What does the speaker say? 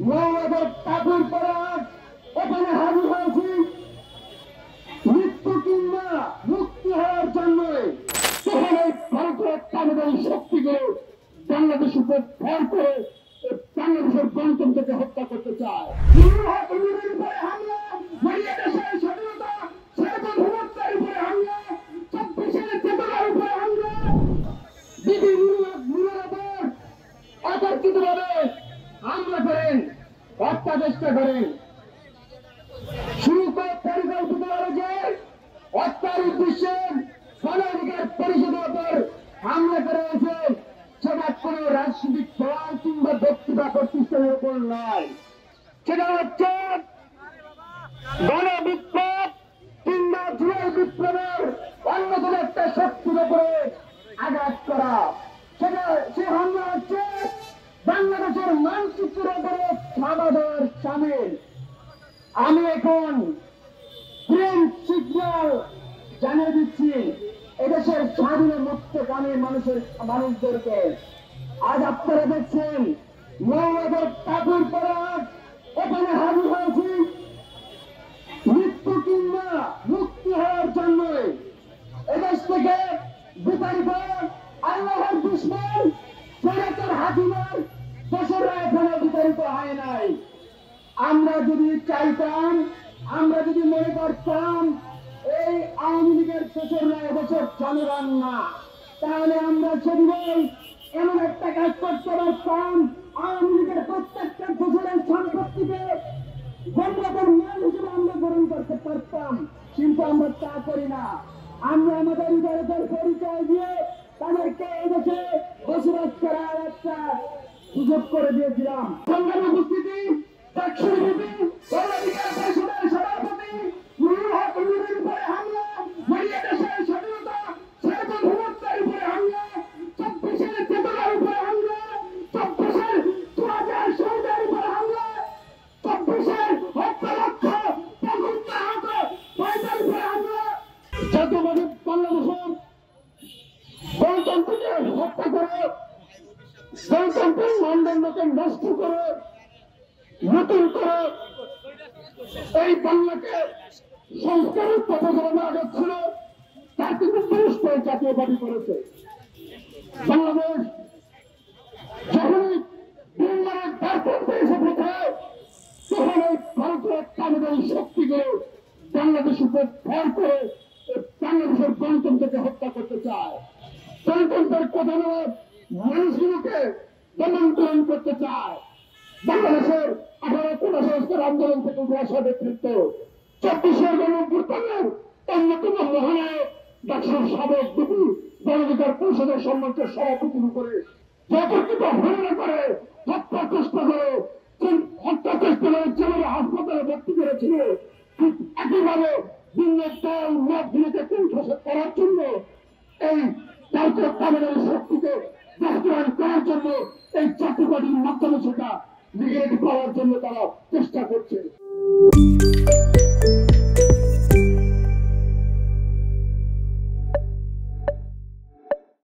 মৌলাদের কাপড় পরা এখানে হাজির হয়েছি মৃত্যু কিংবা মুক্তি হওয়ার জন্য। তখন এই ভারতের তালিবান শক্তিগুলো বাংলাদেশের উপর ভর করে বাংলাদেশের গণতন্ত্রকে হত্যা করতে চায়। হামলা করেন, হত্যাচেষ্টা করেন, শুরু করে পরিকল্পিতভাবে যে হত্যার উদ্দেশ্যে মানবাধিকার পরিষদের উপর হামলা করা হয়েছে, সেটা কোন রাজনৈতিক দল কিংবা ব্যক্তি বা প্রতিষ্ঠানের উপর নয়। সেটা হচ্ছে গণবিপ্লব কিংবা জুলাই বিপ্লবের অন্যতম একটা শক্তির উপরে আঘাত করা। সেটা সে হামলা হচ্ছে বাংলাদেশের মানচিত্রের উপরে থামা দেওয়ার সামিল। আমি এখন গ্রিন সিগন্যাল জানিয়ে দিচ্ছি এদেশের স্বাধীন মুক্তকামী মানুষদেরকে। আজ আপনারা দেখছেন মৌলাদের কাপড় পরা এখানে হাজির হয়েছি মৃত্যু কিংবা মুক্তি হওয়ার জন্য। এদেশ থেকে বিতাড়িত আল্লাহর দুশমন শরীয়তের হাকিমের দোসররা এখনো বিতাড়িত হয় নাই। আমরা যদি চাইতাম, আমরা যদি মনে করতাম এই আওয়ামী লীগের দোসররা এদেশের জনগণ না, তাহলে আমরা সেদিন এমন একটা কাজ করতে পারতাম, আওয়ামী লীগের প্রত্যেকটা দোসরের সম্পত্তিকে গণতন্ত্রের মান হিসেবে আমরা গ্রহণ করতে পারতাম। কিন্তু আমরা তা করি না। আমরা আমাদের হৃদয়ের পরিচয় দিয়ে তাদেরকে এদেশে বসবাস করার একটা সুযোগ করে দিয়েছিলাম। সংগ্রামী উপস্থিতি, সভাপতি নুরুল হক নুরের উপরে হামলা, দেশের স্বাধীনতা সার্বভৌমত্বের উপরে হামলা, 24-এর চেতনার উপরে হামলা, 24-এর 2000 শহীদের উপরে হামলা, 24-এর হত্যা লক্ষ্য ফয়সাল উপরে হামলা। জাতীয়বাদী বাংলাদেশের গণতন্ত্রকে হত্যা করে, গণতন্ত্রের মানদণ্ডকে নষ্ট করে, নতুন করে এই বাংলাকে সংস্কারের পথে যারা আগাচ্ছিল তার কিন্তু দুষ্ট জাতীয়বাদী করেছে। বাংলাদেশ যখনই নির্মাণের দ্বারপ্রান্তে এসে পৌঁছায়, তখন এই ভারতের তালিবান শক্তিগুলো বাংলাদেশের উপর ভর করে বাংলাদেশের গণতন্ত্রকে হত্যা করতে চায়। গণতন্ত্রের প্রধান মানুষগুলোকে দমন করতে চায়। বাংলাদেশের 18 সংস্কার আন্দোলন থেকে উঠে আসা নেতৃত্ব, 24-এর গণঅভ্যুত্থানের অন্যতম মহানায়ক ডাক্তার সাবেক ডিপি গণঅধিকার পরিষদের সম্মানিত সভাপতির উপরে যতটুকু হত্যা করে, হত্যা চেষ্টা করে, যেভাবে হাসপাতালে ভর্তি করেছিল, ঠিক একইভাবে ভিন্ন দল মত ভিড়কে কণ্ঠস্বর করার জন্য এই ভারতের তালিবান শক্তিকে বাস্তবায়ন করার জন্য এই জাতীয়বাদীর মাধ্যমে সেটা লিগেট পাওয়ার জন্য তারা চেষ্টা করছে।